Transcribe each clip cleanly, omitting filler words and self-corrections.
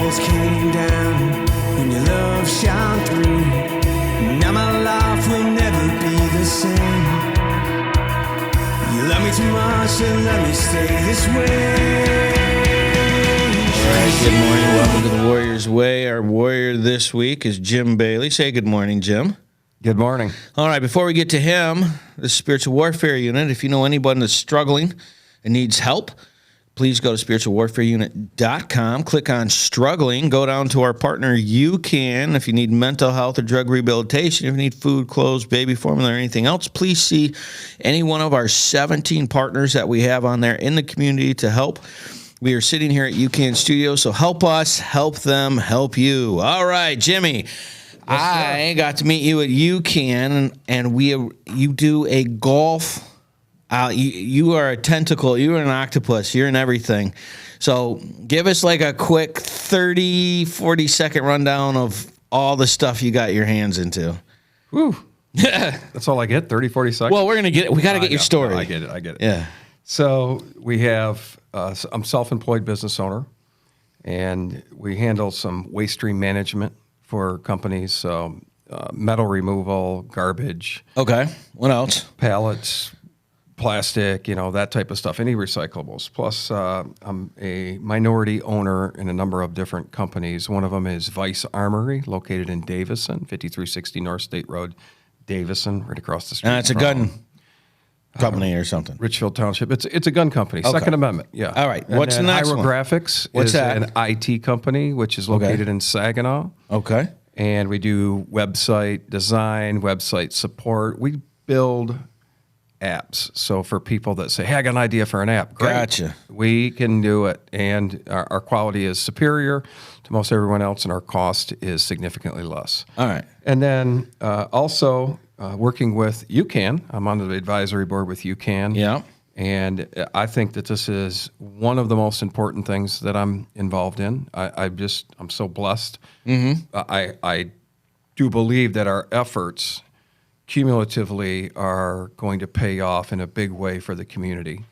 walls came down when your love shone through. Now my life will never be the same. You love me too much to let me stay this way. All right, good morning. Welcome to the Warrior's Way. Our warrior this week is Jim Bailey. Say good morning, Jim. Good morning. All right, before we get to him, the Spiritual Warfare Unit, if you know anyone that's struggling and needs help, please go to spiritualwarfareunit.com, click on struggling, go down to our partner UCAN. If you need mental health or drug rehabilitation, if you need food, clothes, baby formula, or anything else, please see any one of our 17 partners that we have on there in the community to help. We are sitting here at UCAN Studios, so help us, help them, help you. All right, Jimmy, I got to meet you at UCAN, and you do a golf. You are a tentacle. You are an octopus. You're in everything. So give us like a quick 30, 40-second rundown of all the stuff you got your hands into. Whew. That's all I get, 30, 40 seconds? Well, we're going to get it. We got to get your story. No, I get it. Yeah. So we have, I'm self-employed business owner, and we handle some waste stream management for companies. So metal removal, garbage. Okay. What else? Pallets, plastic, that type of stuff, any recyclables. Plus, I'm a minority owner in a number of different companies. One of them is Vice Armory, located in Davison, 5360 North State Road, Davison, right across the street. And it's a gun company or something. Richfield Township. It's a gun company. Okay. Second Amendment. Yeah. All right. And what's the next one? Graphics is an IT company, which is located in Saginaw. Okay. And we do website design, website support. We build apps. So for people that say, hey, I got an idea for an app. Great. Gotcha. We can do it. And our quality is superior to most everyone else, and our cost is significantly less. All right. And then also working with UCAN. I'm on the advisory board with UCAN. Yeah. And I think that this is one of the most important things that I'm involved in. I'm so blessed. Mm-hmm. I do believe that our efforts cumulatively are going to pay off in a big way for the community.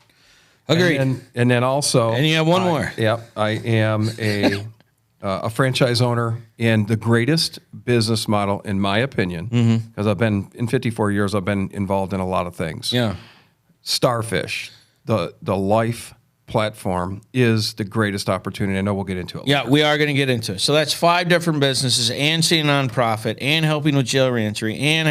Agreed. And then also... And you have one more. Yeah. I am a franchise owner in the greatest business model, in my opinion, because I've been, in 54 years, I've been involved in a lot of things. Yeah. Starfish, the life platform, is the greatest opportunity. I know we'll get into it later. Yeah, we are going to get into it. So that's 5 different businesses, and seeing a nonprofit, and helping with jail reentry, and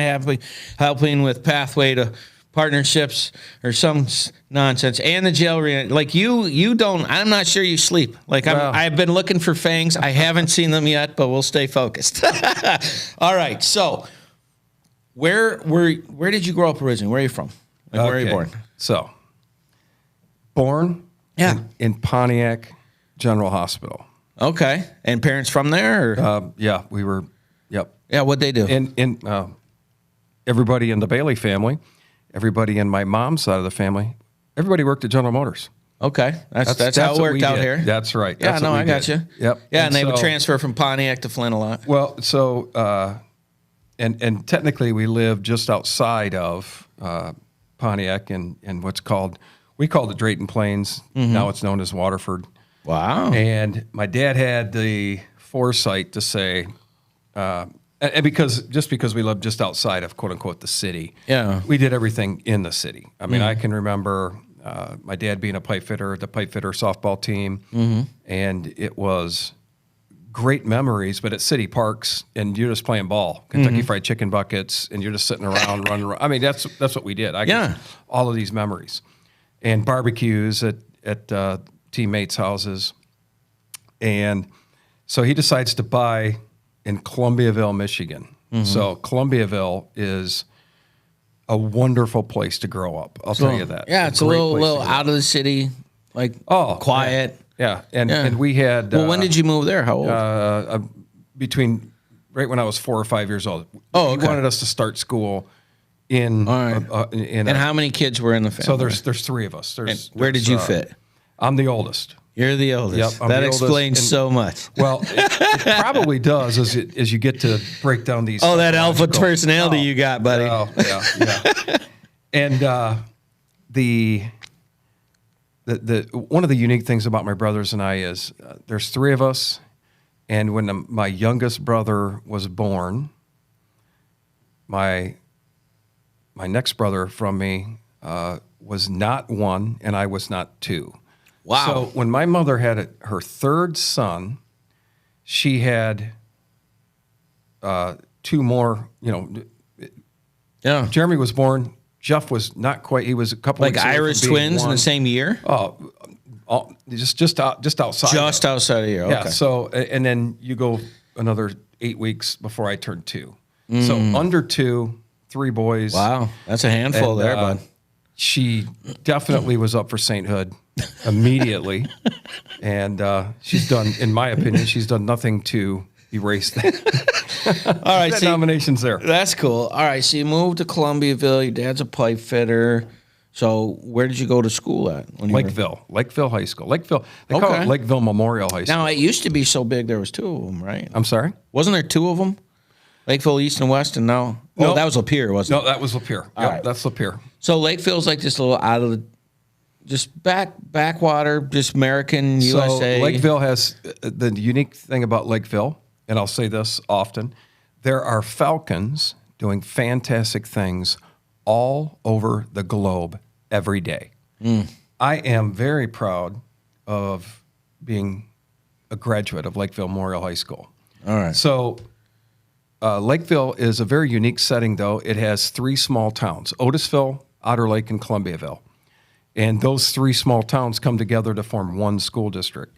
helping with pathway to partnerships or some nonsense, and the jail reentry. Like you don't. I'm not sure you sleep. Like I've been looking for fangs. I haven't seen them yet, but we'll stay focused. All right. So where did you grow up originally? Where are you from? Like, where are you born? So, born in Pontiac General Hospital. Okay. And parents from there? Or? Yeah, we were, yep. Yeah, what'd they do? And everybody in the Bailey family, everybody in my mom's side of the family, everybody worked at General Motors. Okay. That's how it worked out here. That's right. Yeah, I got you. Yep. Yeah, and they would transfer from Pontiac to Flint a lot. Well, so, and technically we live just outside of Pontiac and we called it Drayton Plains. Mm-hmm. Now it's known as Waterford. Wow. And my dad had the foresight to say, and because we lived just outside of quote unquote the city, we did everything in the city. I mean, I can remember my dad being a pipe fitter, the pipe fitter softball team, and it was great memories, but at city parks, and you're just playing ball, Kentucky Fried Chicken buckets, and you're just sitting around, running around. I mean, that's what we did. All of these memories, and barbecues at teammates' houses, and so he decides to buy in Columbiaville, Michigan. So Columbiaville is a wonderful place to grow up. I'll tell you that. Yeah, it's a little out of the city, like quiet. Yeah. Yeah, and we had... Well, when did you move there? How old? Right when I was 4 or 5 years old. Oh, okay. He wanted us to start school in... And how many kids were in the family? So there's 3 of us. Where did you fit? I'm the oldest. You're the oldest. Yep, that explains so much. Well, it probably does as you get to break down these... Oh, that alpha personality you got, buddy. Oh, yeah. And the one of the unique things about my brothers and I is there's 3 of us, And when my youngest brother was born, my next brother from me was not 1, and I was not 2. Wow. So when my mother had her third son, she had 2 more, Yeah. Jeremy was born. Jeff was not quite. He was a couple Like weeks away from Irish being twins in 1. the same year? Just outside. Just outside of here. Okay. Yeah. So, and then you go another 8 weeks before I turned 2. So under 2, 3 boys. Wow. That's a handful there, bud. She definitely was up for sainthood immediately. And she's done, in my opinion, she's done nothing to erase that. All right. That nomination's there. That's cool. All right. So you moved to Columbiaville. Your dad's a pipe fitter. So where did you go to school at? Lakeville High School. Lakeville. They call it Lakeville Memorial High School. Now, it used to be so big there was 2 of them, right? I'm sorry? Wasn't there 2 of them? Lakeville East and West, and now... No. Oh, that was Lapeer, wasn't it? No, that was Lapeer. Yeah, right. that's Lapeer. So Lakeville's like this little out of the... Just backwater, just American, USA. So Lakeville has... The unique thing about Lakeville, and I'll say this often, there are Falcons doing fantastic things all over the globe every day. I am very proud of being a graduate of Lakeville Memorial High School. All right. So Lakeville is a very unique setting, though. It has 3 small towns, Otisville, Otter Lake, and Columbiaville. And those 3 small towns come together to form one school district.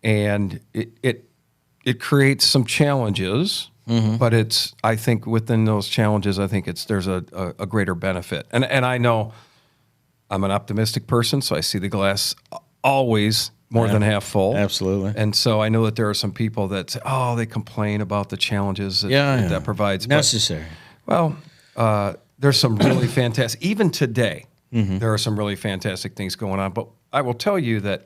And it creates some challenges, but it's, I think within those challenges, I think there's a greater benefit. And I know I'm an optimistic person, so I see the glass always more than half full. Absolutely. And so I know that there are some people that say, they complain about the challenges that, that provides. Necessary. But, there's some really fantastic, even today, there are some really fantastic things going on. But I will tell you that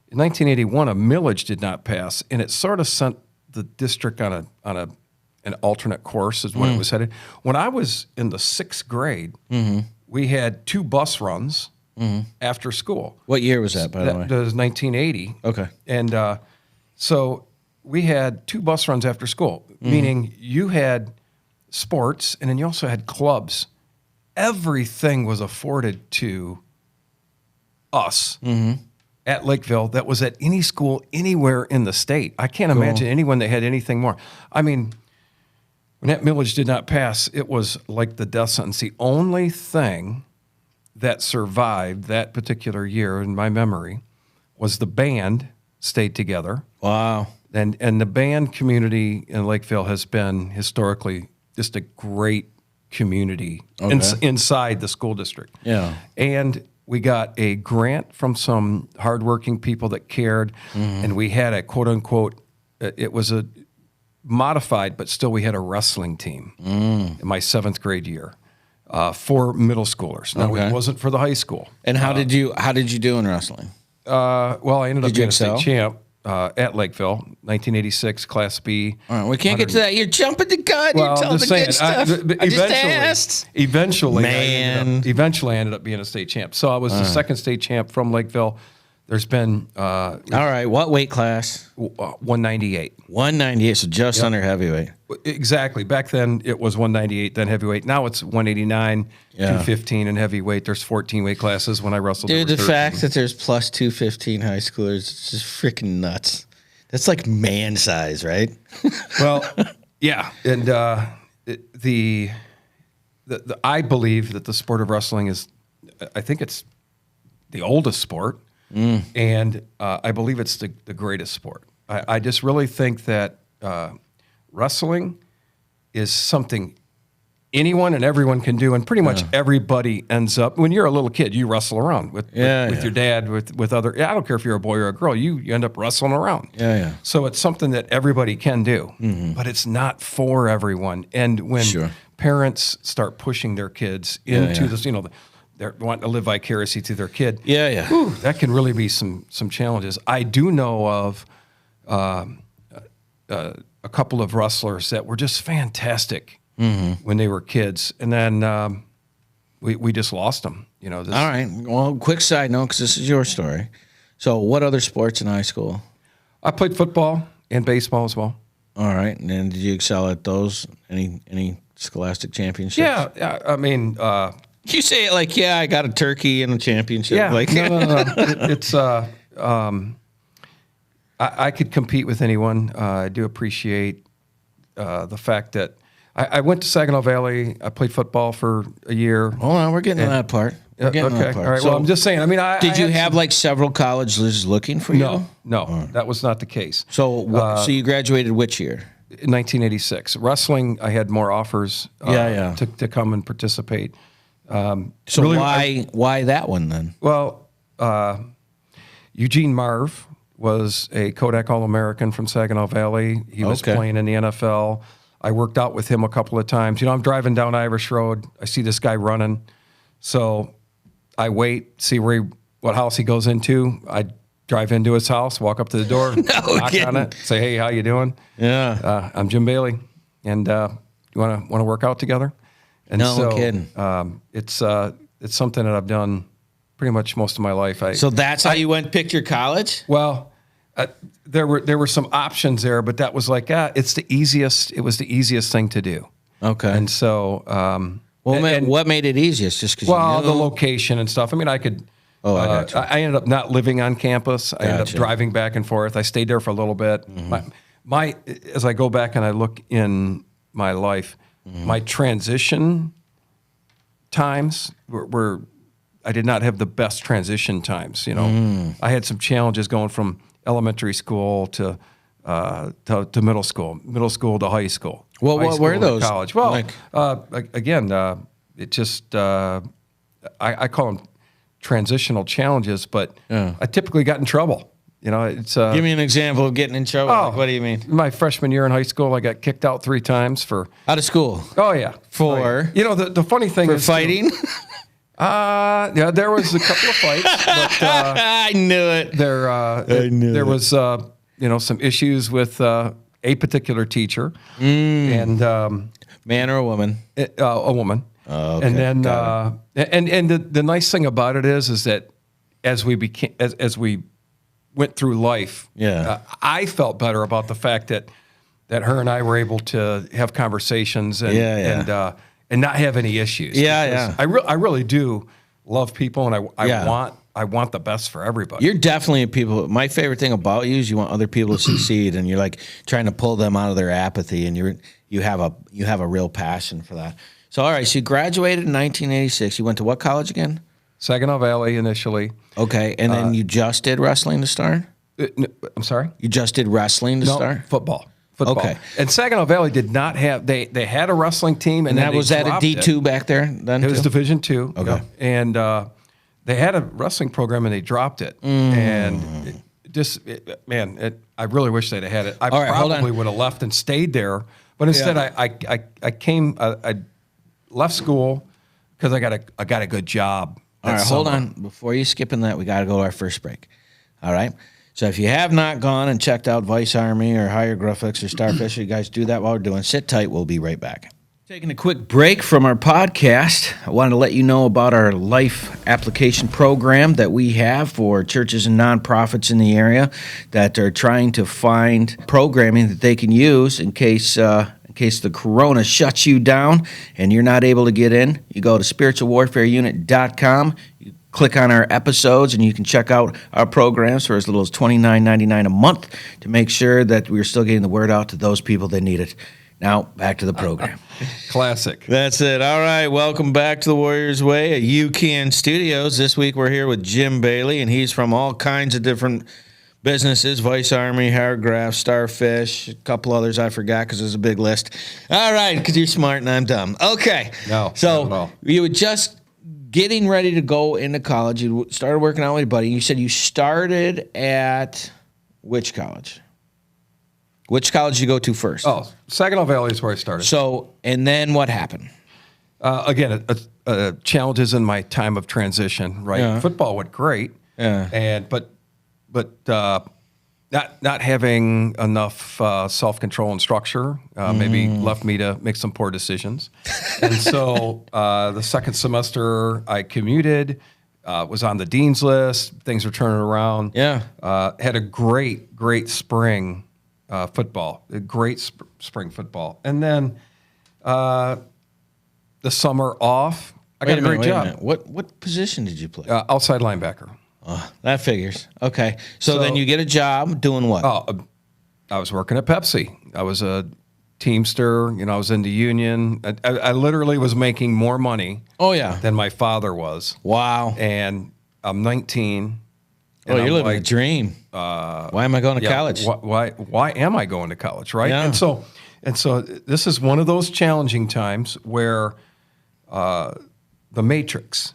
in 1981, a millage did not pass, and it sort of sent the district on an alternate course is when it was headed. When I was in the 6th grade, we had 2 bus runs after school. What year was that, by the way? That was 1980. Okay. And so we had 2 bus runs after school, meaning you had sports and then you also had clubs. Everything was afforded to us at Lakeville that was at any school anywhere in the state. I can't imagine anyone that had anything more. I mean, when that millage did not pass, it was like the death sentence. The only thing that survived that particular year, in my memory, was the band stayed together. Wow. And the band community in Lakeville has been historically just a great community inside the school district. Yeah. And we got a grant from some hardworking people that cared, and we had a quote-unquote, it was a modified, but still we had a wrestling team in my 7th grade year. For middle schoolers. Now, it wasn't for the high school. And how did you do in wrestling? Well, I ended up being a state champ at Lakeville, 1986, Class B. All right, we can't get to that. You're jumping the gun. Well, You're telling the good stuff. I just asked. Eventually, Man. I ended up being a state champ. So I was the 2nd state champ from Lakeville. There's been... all right, what weight class? 198. 198, so just under heavyweight. Exactly. Back then, it was 198, then heavyweight. Now it's 189, 215 in heavyweight. There's 14 weight classes. When I wrestled, dude, the fact that there's plus 215 high schoolers is just freaking nuts. That's like man size, right? Well, yeah. And I believe that the sport of wrestling is, I think it's the oldest sport. And I believe it's the greatest sport. I just really think that wrestling is something anyone and everyone can do, and pretty much everybody ends up. When you're a little kid, you wrestle around with your dad, with other. I don't care if you're a boy or a girl. You end up wrestling around. Yeah. So it's something that everybody can do, but it's not for everyone. And when parents start pushing their kids into this, they're wanting to live vicariously through their kid. Whew, that can really be some challenges. I do know of a couple of wrestlers that were just fantastic when they were kids, and then we just lost them. All right. Well, quick side note, because this is your story. So, what other sports in high school? I played football and baseball as well. All right. And then did you excel at those? Any scholastic championships? Yeah. I mean, you say it like, I got a turkey in a championship. Yeah. Like, No. It's I could compete with anyone. I do appreciate the fact that I went to Saginaw Valley. I played football for a year. Hold on, we're getting to that part. Okay. All right. Well, I'm just saying. I mean, did you have like several colleges looking for you? No, that was not the case. So, so you graduated which year? In 1986. Wrestling, I had more offers. To come and participate. So really, why that one then? Well, Eugene Marv was a Kodak All-American from Saginaw Valley. He was playing in the NFL. I worked out with him a couple of times. I'm driving down Irish Road. I see this guy running. So I wait, see what house he goes into. I drive into his house, walk up to the door, knock on it, say, "Hey, how you doing?" Yeah. I'm Jim Bailey, and you want to work out together? And kidding. It's something that I've done pretty much most of my life. So that's how you picked your college? Well, there were some options there, but that was like it's the easiest. It was the easiest thing to do. Okay. And so, what made it easiest? Just because the location and stuff. I mean, I could. I got you. I ended up not living on campus. I ended up driving back and forth. I stayed there for a little bit. My as I go back and I look in my life, my transition times were I did not have the best transition times. I had some challenges going from elementary school to middle school to high school. Well, what were those? College. Well, again, it just I call them transitional challenges, but I typically got in trouble. It's give me an example of getting in trouble. Oh, like, what do you mean? My freshman year in high school, I got kicked out 3 times for out of school. Oh yeah, for the funny thing is fighting. There was a couple of fights, but I knew it. There was some issues with a particular teacher, and man or a woman? A woman. Oh, okay. And then and the nice thing about it is that as we went through life, I felt better about the fact that her and I were able to have conversations and not have any issues. I really do love people, and I want the best for everybody. You're definitely people. My favorite thing about you is you want other people to succeed, and you're like trying to pull them out of their apathy, and you have a real passion for that. So all right, so you graduated in 1986. You went to what college again? Saginaw Valley initially. Okay, and then you just did wrestling to start? I'm sorry? You just did wrestling to start? Football. Okay. And Saginaw Valley did not have, they had a wrestling team. And that was that a D2 back there then? It was Division II. Okay. And they had a wrestling program and they dropped it. And I really wish they'd have had it. I probably would have left and stayed there. But instead I left school because I got a good job. All right, hold on. Before you skip in that, we got to go to our first break. All right? So if you have not gone and checked out Vice Army or Hieroglyphics or Starfish, you guys do that while we're doing. Sit tight. We'll be right back. Taking a quick break from our podcast, I wanted to let you know about our life application program that we have for churches and nonprofits in the area that are trying to find programming that they can use in case the corona shuts you down and you're not able to get in. You go to spiritualwarfareunit.com. You click on our episodes and you can check out our programs for as little as $29.99 a month to make sure that we're still getting the word out to those people that need it. Now, back to the program. Classic. That's it. All right. Welcome back to the Warriors Way at UCAN Studios. This week we're here with Jim Bailey, and he's from all kinds of different businesses: Vice Army, Hierograph, Starfish, a couple others I forgot because there's a big list. All right, because you're smart and I'm dumb. Okay. No. So you were just getting ready to go into college. You started working out with your buddy. You said you started at which college? Which college did you go to first? Oh, Saginaw Valley is where I started. So, and then what happened? Again, challenges in my time of transition, right? Yeah. Football went great. Yeah. But not having enough self-control and structure maybe left me to make some poor decisions. And so the second semester I commuted, was on the dean's list. Things were turning around. Yeah. Had a great spring football, great spring football. And then the summer off, I got a great job. What position did you play? Outside linebacker. Oh, that figures. Okay. So then you get a job doing what? I was working at Pepsi. I was a Teamster. I was in the union. I literally was making more money than my father was. Wow. And I'm 19. Oh, you're living a dream. Why am I going to college? Why am I going to college, right? Yeah. And so this is one of those challenging times where the matrix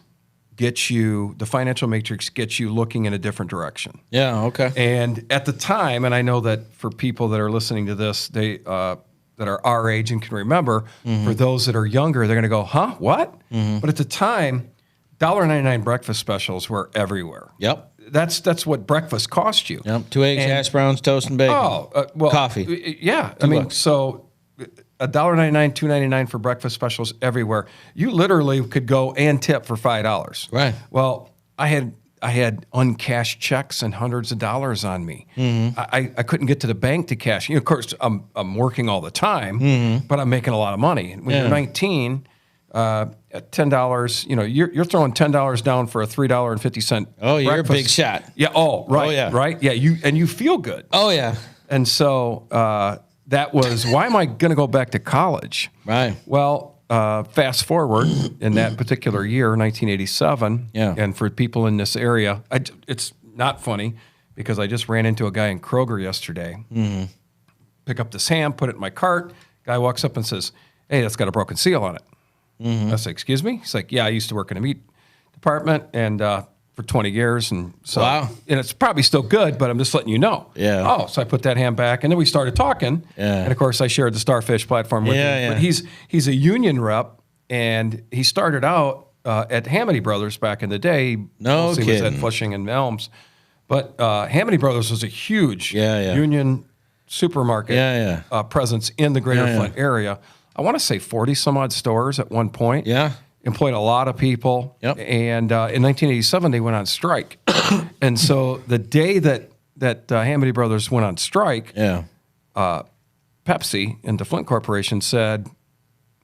gets you, the financial matrix gets you looking in a different direction. Yeah, okay. And at the time, and I know that for people that are listening to this, they that are our age and can remember, for those that are younger, they're going to go, huh, what? But at the time, $1.99 breakfast specials were everywhere. Yep. That's what breakfast cost you. Yep. 2 eggs, hash browns, toast, and bacon. Well, coffee. Yeah. $2. So $1.99, $2.99 for breakfast specials everywhere. You literally could go and tip for $5. Right. Well, I had uncashed checks and hundreds of dollars on me. I couldn't get to the bank to cash. Of course, I'm working all the time, but I'm making a lot of money. And when you're 19, at $10, you're throwing $10 down for a $3.50. Oh, you're breakfast. a big shot. Yeah. Oh, right. Oh, yeah. Right. Yeah. You feel good. Oh, yeah. And so that was, why am I going to go back to college? Right. Well, fast forward in that particular year, 1987, and for people in this area, it's not funny because I just ran into a guy in Kroger yesterday. Pick up this ham, put it in my cart. Guy walks up and says, "Hey, that's got a broken seal on it." I said, "Excuse me?" He's like, "Yeah, I used to work in a meat department and for 20 years, and so and it's probably still good, but I'm just letting you know." Yeah. Oh, so I put that ham back, and then we started talking. Yeah. And of course, I shared the Starfish platform with him. But he's a union rep, and he started out at Hamady Brothers back in the day. No kidding. He was at Flushing and Elms, but Hamady Brothers was a huge union supermarket presence in the greater Flint area. I want to say 40 some odd stores at one point. Yeah. Employed a lot of people. Yep. And in 1987, they went on strike. And so the day that Hamady Brothers went on strike, Pepsi and the Flint Corporation said,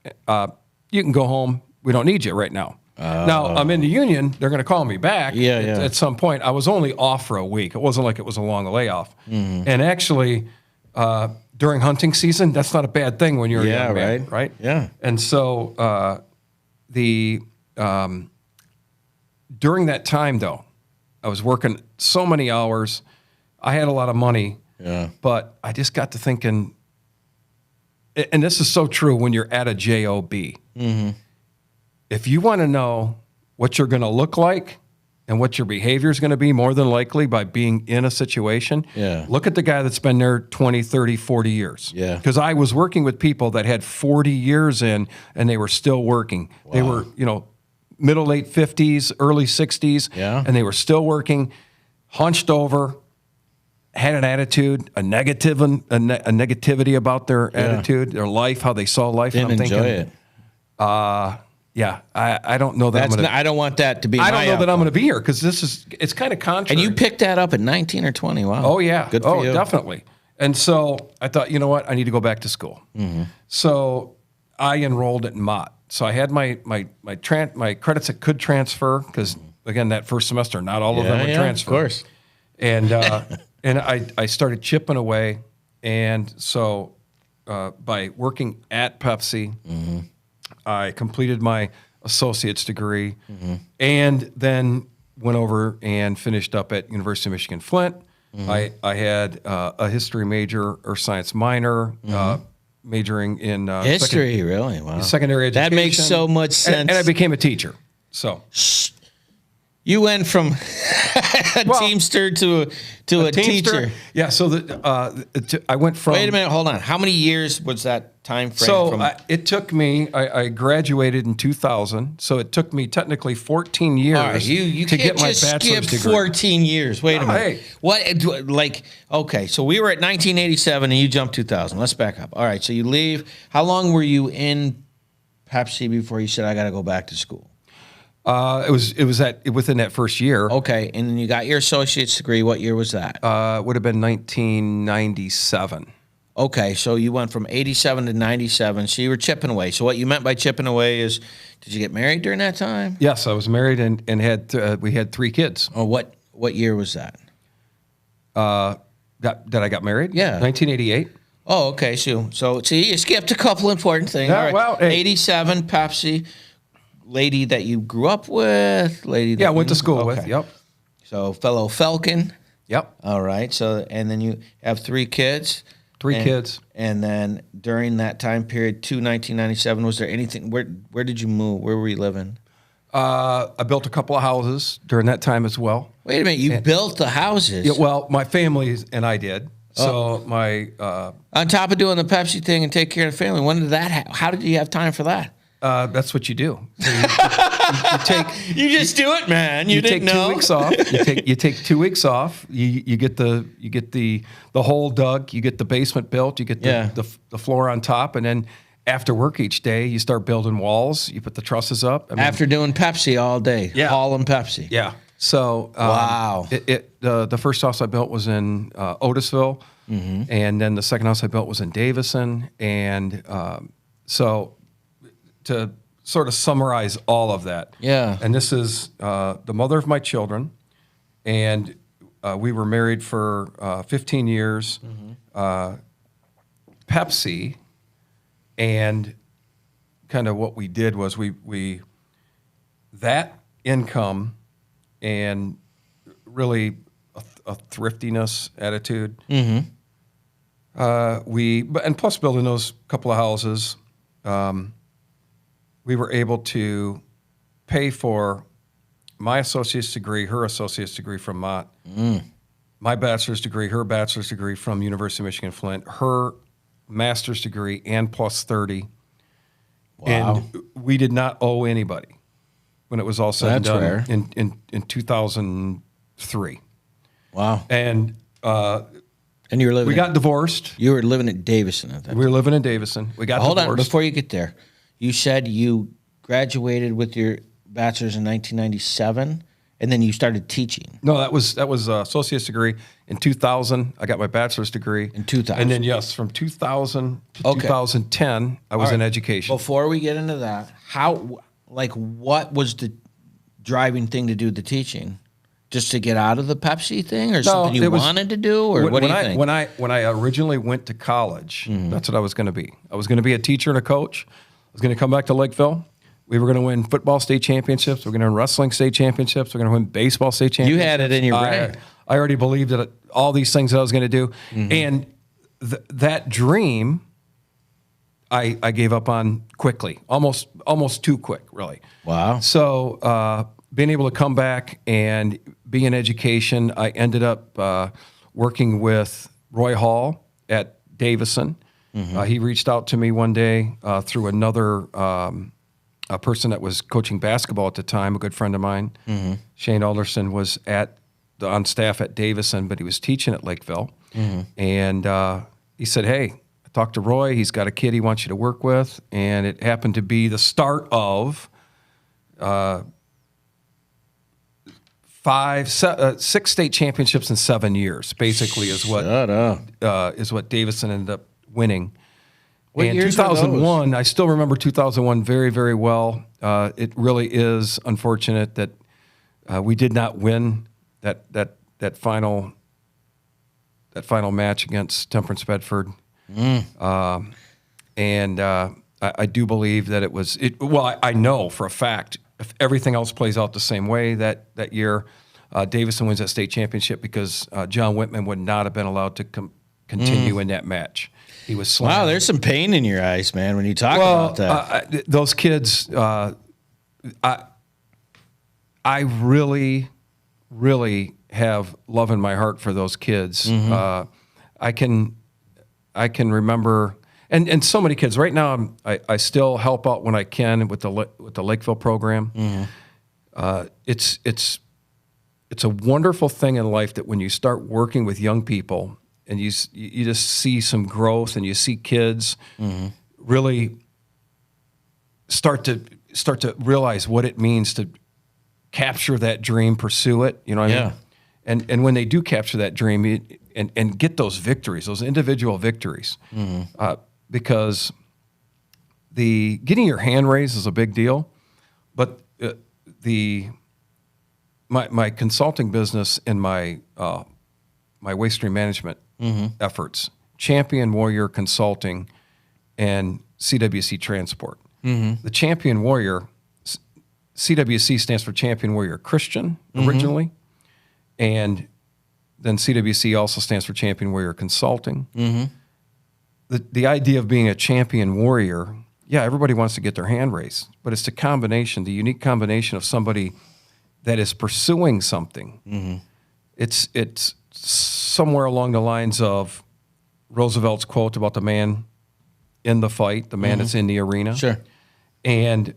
you can go home. We don't need you right now. Now, I'm in the union. They're going to call me back at some point. I was only off for a week. It wasn't like it was a long layoff. And actually, during hunting season, that's not a bad thing when you're a young man, right? Yeah. And so during that time, though, I was working so many hours. I had a lot of money, but I just got to thinking, and this is so true when you're at a job. If you want to know what you're going to look like and what your behavior is going to be, more than likely by being in a situation, look at the guy that's been there 20, 30, 40 years. Yeah. Because I was working with people that had 40 years in and they were still working. Wow. They were, middle, late 50s, early 60s, and they were still working, hunched over, had an attitude, a negativity about their attitude, their life, how they saw life. Didn't and I'm enjoy thinking, it. I don't know that I don't want that to be. I don't know that I'm going to be here because it's kind of contrary. And you picked that up at 19 or 20. Wow. Oh yeah. Good for you. Definitely. And so I thought, you know what? I need to go back to school. So I enrolled at Mott. So I had my credits that could transfer because again that first semester, not all of them would transfer. Of course. And and I started chipping away, and so by working at Pepsi. I completed my associate's degree and then went over and finished up at University of Michigan Flint. I had a history major, earth science minor, majoring in history. Really? Wow. Secondary education. That makes so much sense. And I became a teacher. So you went from a teamster to a teacher. Yeah. So I went from. Wait a minute. Hold on. How many years was that time frame? So it took me. I graduated in 2000. So it took me technically 14 years to get my bachelor's degree. 14 years. Wait a minute. Hey. What? Like, okay. So we were at 1987, and you jumped 2000. Let's back up. All right. So you leave. How long were you in Pepsi before you said I got to go back to school? It was within that first year. Okay, and then you got your associate's degree. What year was that? Would have been 1997. Okay, so you went from 87 to 97, so you were chipping away. So what you meant by chipping away is, did you get married during that time? Yes, I was married and we had 3 kids. Oh, what year was that? That I got married? Yeah. 1988. Oh, okay. So see, you skipped a couple important things. Yeah, All right. well, hey. 87, Pepsi, lady that you grew up with, lady that Yeah, I went to school with. Yep. So fellow Falcon. Yep. All right. So and then you have 3 kids. 3 kids. And then during that time period to 1997, was there anything? Where did you move? Where were you living? I built a couple of houses during that time as well. Wait a minute, you built the houses? Yeah, well, my family and I did. So my on top of doing the Pepsi thing and take care of the family, when did that? How did you have time for that? That's what you do. So you take. You just do it, man. You didn't take know. 2 weeks off. You take 2 weeks off. You get the hole dug. You get the basement built. You get the floor on top, and then after work each day, you start building walls. You put the trusses up. After doing Pepsi all day, hauling Pepsi. Yeah. So wow. The first house I built was in Otisville, and then the second house I built was in Davison, and so to sort of summarize all of that. Yeah. And this is the mother of my children, and we were married for 15 years. Pepsi, and kind of what we did was we that income and really a thriftiness attitude. And plus building those couple of houses, we were able to pay for my associate's degree, her associate's degree from Mott, my bachelor's degree, her bachelor's degree from University of Michigan Flint, her master's degree, and plus 30. Wow. And we did not owe anybody when it was all said and done rare. in 2003. Wow. And you were living. we got divorced. You were living at Davison at that time. We were living in Davison. We got Hold divorced. on, before you get there, you said you graduated with your bachelor's in 1997, and then you started teaching. No, that was associate's degree in 2000. I got my bachelor's degree In 2000. and then yes, from 2000 to 2010, I was in education. Before we get into that, what was the driving thing to do the teaching? Just to get out of the Pepsi thing, or something you wanted to do, or what do you think? When I originally went to college, that's what I was going to be. I was going to be a teacher and a coach. I was going to come back to Lakeville. We were going to win football state championships. We're going to win wrestling state championships. We're going to win baseball state championships. You had it in your brain. I already believed that all these things that I was going to do, and that dream, I gave up on quickly, almost too quick, really. Wow. So being able to come back and be in education, I ended up working with Roy Hall at Davison. He reached out to me one day through another a person that was coaching basketball at the time, a good friend of mine. Shane Alderson was on staff at Davison, but he was teaching at Lakeville. And he said, hey, I talked to Roy. He's got a kid he wants you to work with. And it happened to be the start of 6 state championships in 7 years, basically, is what Davison ended up winning. What and years were 2001, I still remember 2001 very, very well. It really is unfortunate that we did not win that final match against Temperance Bedford. And I do believe that it was. Well, I know for a fact, if everything else plays out the same way that year, Davison wins that state championship because John Whitman would not have been allowed to continue in that match. He was slammed. Wow, there's some pain in your eyes, man, when you talk about that. Those kids, I really, really have love in my heart for those kids. I can remember, and so many kids. Right now, I still help out when I can with the Lakeville program. It's a wonderful thing in life that when you start working with young people and you just see some growth and you see kids really start to realize what it means to capture that dream, pursue it. You know what I mean? And when they do capture that dream, and get those victories, those individual victories, because getting your hand raised is a big deal, but my consulting business and my waste stream management efforts, Champion Warrior Consulting and CWC Transport. The Champion Warrior, CWC stands for Champion Warrior Christian originally, and then CWC also stands for Champion Warrior Consulting. The idea of being a champion warrior, everybody wants to get their hand raised, but it's the unique combination of somebody that is pursuing something. It's somewhere along the lines of Roosevelt's quote about the man in the fight, the man that's in the arena. Sure. And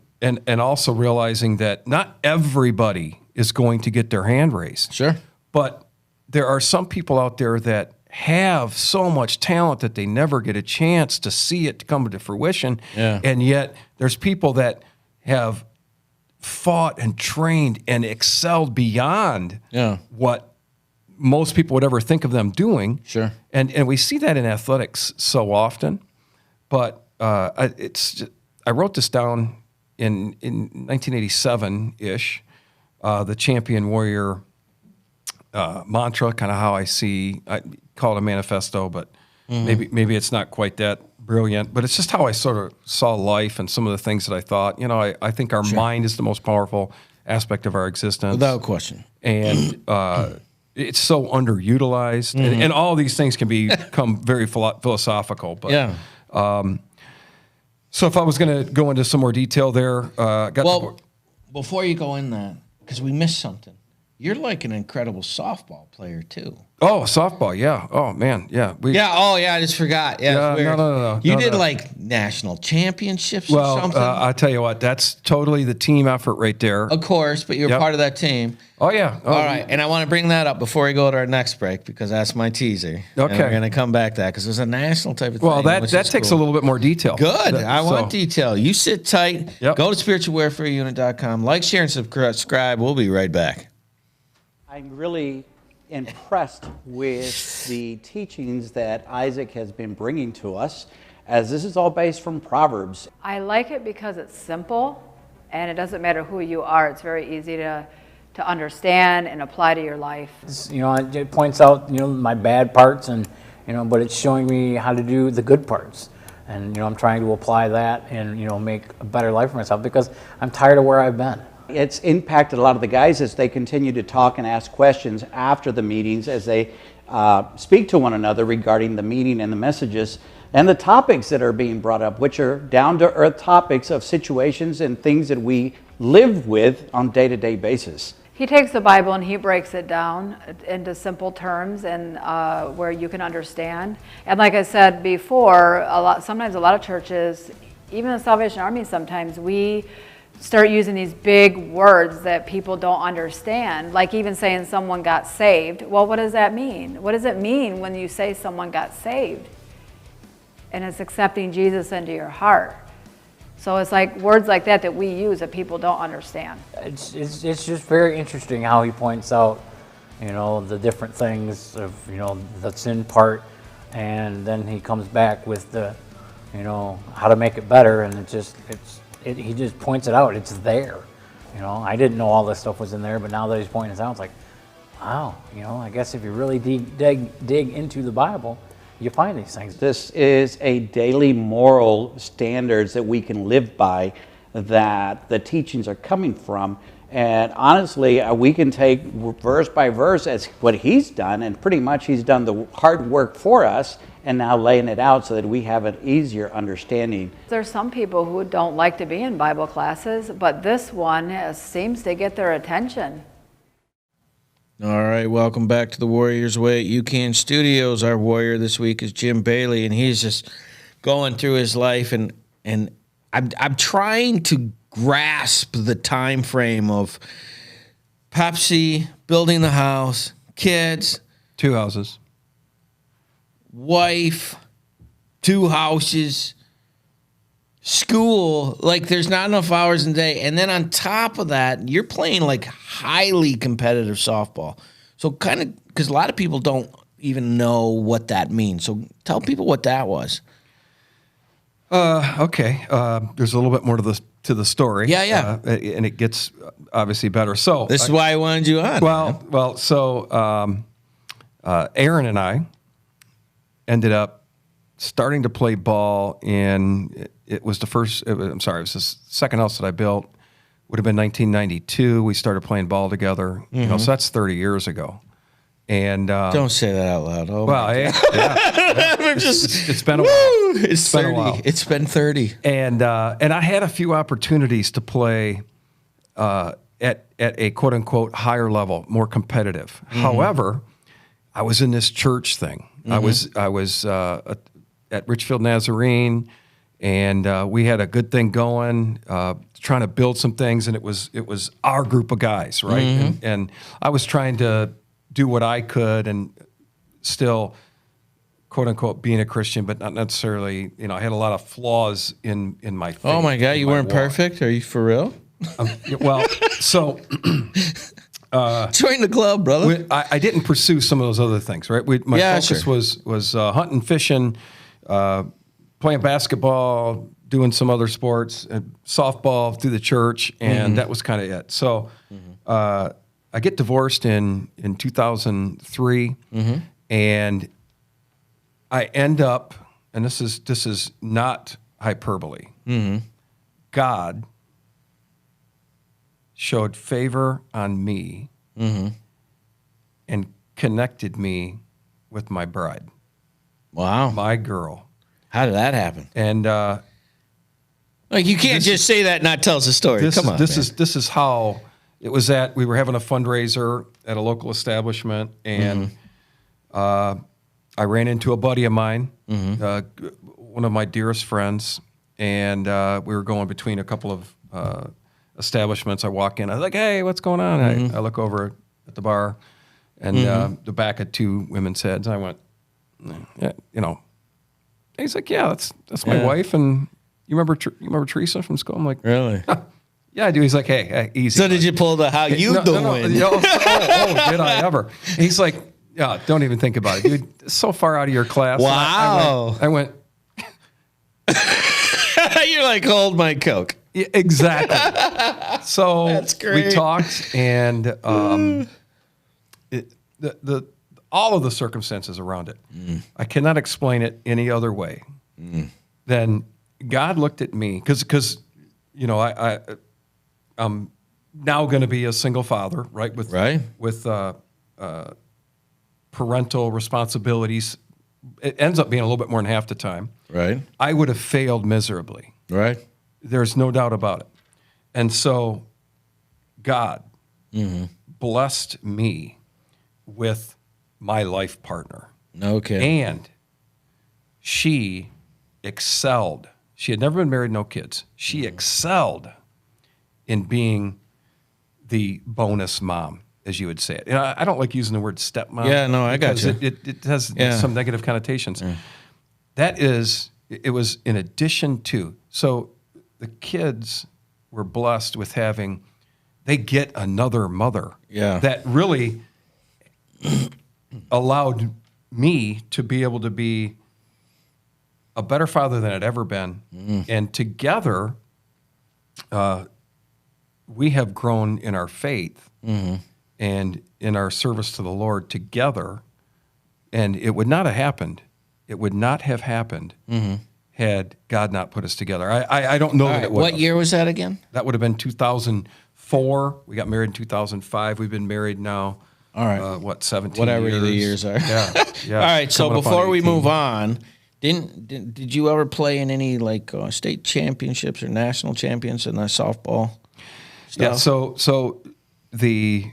also realizing that not everybody is going to get their hand raised. Sure. But there are some people out there that have so much talent that they never get a chance to see it come to fruition. Yeah. And yet there's people that have fought and trained and excelled beyond what most people would ever think of them doing. Sure. And we see that in athletics so often. But I wrote this down in 1987-ish, the Champion Warrior mantra, kind of how I call it a manifesto, but maybe it's not quite that brilliant, but it's just how I sort of saw life and some of the things that I thought. I think our mind is the most powerful aspect of our existence. Without question. And it's so underutilized. And all these things can become very philosophical. But, so if I was going to go into some more detail there. Before you go in that, because we missed something. You're like an incredible softball player, too. Oh, softball, yeah. Oh, man, yeah. I just forgot. Yeah, no. You did like national championships or something? I'll tell you what, that's totally the team effort right there. Of course, but you're part of that team. Oh, yeah. All right, and I want to bring that up before we go to our next break because that's my teaser. Okay. And we're going to come back to that because it's a national type of thing. Well, that takes a little bit more detail. Good. I want detail. You sit tight. Yep. Go to spiritualwarfareunit.com. Like, share, and subscribe. We'll be right back. I'm really impressed with the teachings that Isaac has been bringing to us, as this is all based from Proverbs. I like it because it's simple, and it doesn't matter who you are. It's very easy to understand and apply to your life. It points out, my bad parts, and but it's showing me how to do the good parts. And I'm trying to apply that and make a better life for myself because I'm tired of where I've been. It's impacted a lot of the guys as they continue to talk and ask questions after the meetings, as they speak to one another regarding the meeting and the messages and the topics that are being brought up, which are down-to-earth topics of situations and things that we live with on a day-to-day basis. He takes the Bible and he breaks it down into simple terms and where you can understand. And like I said before, sometimes a lot of churches, even the Salvation Army, sometimes we start using these big words that people don't understand, like even saying someone got saved. Well, what does that mean? What does it mean when you say someone got saved? And it's accepting Jesus into your heart. So it's like words like that we use that people don't understand. It's just very interesting how he points out, the different things of, the sin part, and then he comes back with the, how to make it better, and he just points it out. It's there. I didn't know all this stuff was in there, but now that he's pointing it out, it's like, wow, I guess if you really dig into the Bible, you find these things. This is a daily moral standards that we can live by, that the teachings are coming from. And honestly, we can take verse by verse as what he's done, and pretty much he's done the hard work for us and now laying it out so that we have an easier understanding. There's some people who don't like to be in Bible classes, but this one seems to get their attention. All right, welcome back to the Warriors Way at UCAN Studios. Our warrior this week is Jim Bailey, and he's just going through his life, and I'm trying to grasp the time frame of Pepsi, building the house, kids. 2 houses. Wife, 2 houses, school, like there's not enough hours in the day. And then on top of that, you're playing like highly competitive softball. So kind of, because a lot of people don't even know what that means. So tell people what that was. Okay. There's a little bit more to the story. Yeah. And it gets obviously better. So This is why I wanted you on. So Aaron and I ended up starting to play ball in, it was the second house that I built. Would have been 1992. We started playing ball together. So that's 30 years ago. And don't say that out loud. Oh, well, it's been a while. It's been 30. A while. It's been 30. And I had a few opportunities to play at a quote unquote higher level, more competitive. However, I was in this church thing. I was at Richfield Nazarene, and we had a good thing going, trying to build some things, and it was our group of guys, right? And I was trying to do what I could, and still, quote unquote, being a Christian, but not necessarily. I had a lot of flaws in my faith. Oh my God, you weren't perfect? Are you for real? Well, so join the club, brother. I didn't pursue some of those other things, right? My focus was hunting, fishing, playing basketball, doing some other sports, softball through the church, and that was kind of it. So I get divorced in 2003, and I end up, and this is not hyperbole. God showed favor on me and connected me with my bride. Wow. My girl. How did that happen? And you can't just say that and not tell us a story. Come on. This is how it was. We were having a fundraiser at a local establishment, and I ran into a buddy of mine, one of my dearest friends, and we were going between a couple of establishments. I walk in. I was like, "Hey, what's going on?" I look over at the bar, and the back of two women's heads. I went, "Yeah, He's like, "Yeah, that's my wife." And you remember Teresa from school? I'm like, "Really?" Yeah, I do. He's like, "Hey, easy." So did you pull the how you doing? No, did I ever? He's like, "Yeah, don't even think about it, dude. It's so far out of your class." Wow. I went You're like, hold my Coke. Yeah, exactly. So that's great. We talked, and all of the circumstances around it, I cannot explain it any other way than God looked at me, because I'm now going to be a single father, right? With parental responsibilities. It ends up being a little bit more than half the time. Right. I would have failed miserably. Right. There's no doubt about it. And so God blessed me with my life partner. Okay. And she excelled. She had never been married, no kids. She excelled in being the bonus mom, as you would say it. I don't like using the word stepmom. Yeah, no, I got you. It has some negative connotations. It was in addition to. So the kids were blessed with they get another mother. Yeah. That really allowed me to be able to be a better father than I'd ever been. And together, we have grown in our faith and in our service to the Lord together. And it would not have happened. It would not have happened had God not put us together. I don't know that it would. What year was that again? That would have been 2004. We got married in 2005. We've been married now. All right. 17 Whatever years. the years are. Yeah. All right. So Coming up on before we 18. move on, did you ever play in any state championships or national champions in the softball stuff? Yeah. So the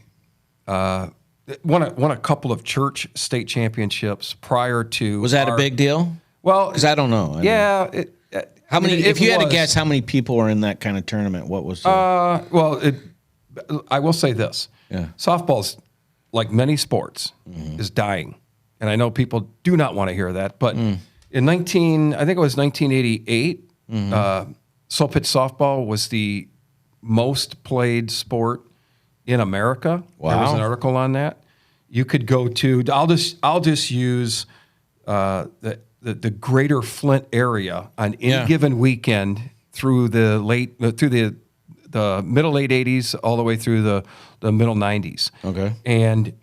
won a couple of church state championships prior to. Was that a big deal? Well, because I don't know. How many? If you had to guess, how many people were in that kind of tournament? What was? I will say this. Yeah. Softball's, like many sports, is dying, and I know people do not want to hear that. But in 1988, slow pitch softball was the most played sport in America. Wow. There was an article on that. You could go to. I'll just use the greater Flint area on any given weekend through the middle late 80s all the way through the middle 90s. Okay. And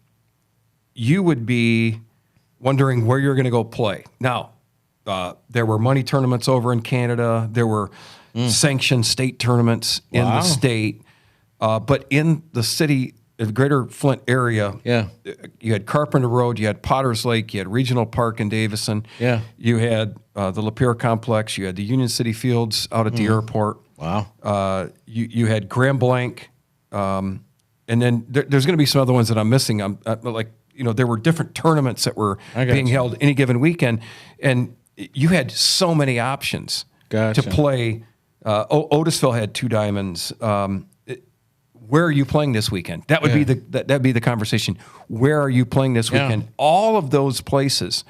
you would be wondering where you're going to go play. Now, there were money tournaments over in Canada. There were sanctioned state tournaments in the state. But in the city, the greater Flint area, you had Carpenter Road, you had Potter's Lake, you had Regional Park in Davison. Yeah. You had the Lapeer Complex. You had the Union City Fields out at the airport. Wow. You had Grand Blanc. And then there's going to be some other ones that I'm missing. There were different tournaments that were being held any given weekend. And you had so many options to play. Otisville had 2 diamonds. Where are you playing this weekend? That would be that'd be the conversation. Where are you playing this weekend? All of those places,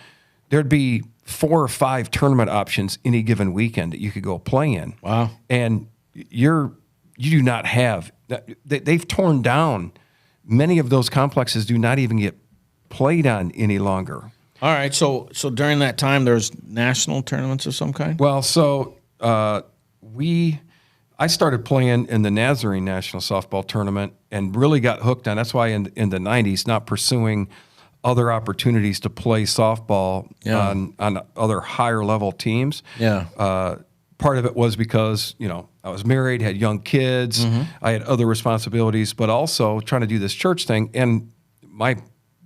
there'd be 4 or 5 tournament options any given weekend that you could go play in. Wow. And you do not have. They've torn down. Many of those complexes do not even get played on any longer. All right. So during that time, there's national tournaments of some kind? Well, so I started playing in the Nazarene National Softball Tournament and really got hooked on. That's why in the 90s, not pursuing other opportunities to play softball on other higher level teams. Yeah. Part of it was because, I was married, had young kids, I had other responsibilities, but also trying to do this church thing. And my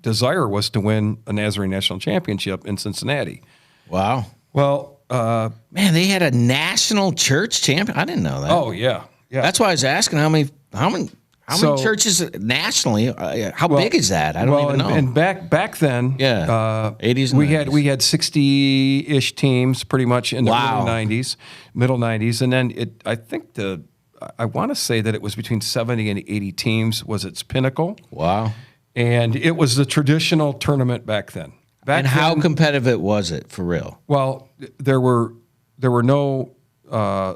desire was to win a Nazarene National Championship in Cincinnati. Wow. Well, man, they had a national church champion. I didn't know that. Oh yeah. That's why I was asking how many churches nationally? How big is that? I don't even know. And back then, 80s. And we 90s. had 60-ish teams pretty much in the middle 90s, and then I think I want to say that it was between 70 and 80 teams was its pinnacle. Wow. And it was the traditional tournament back then. How competitive was it for real? Well, there were no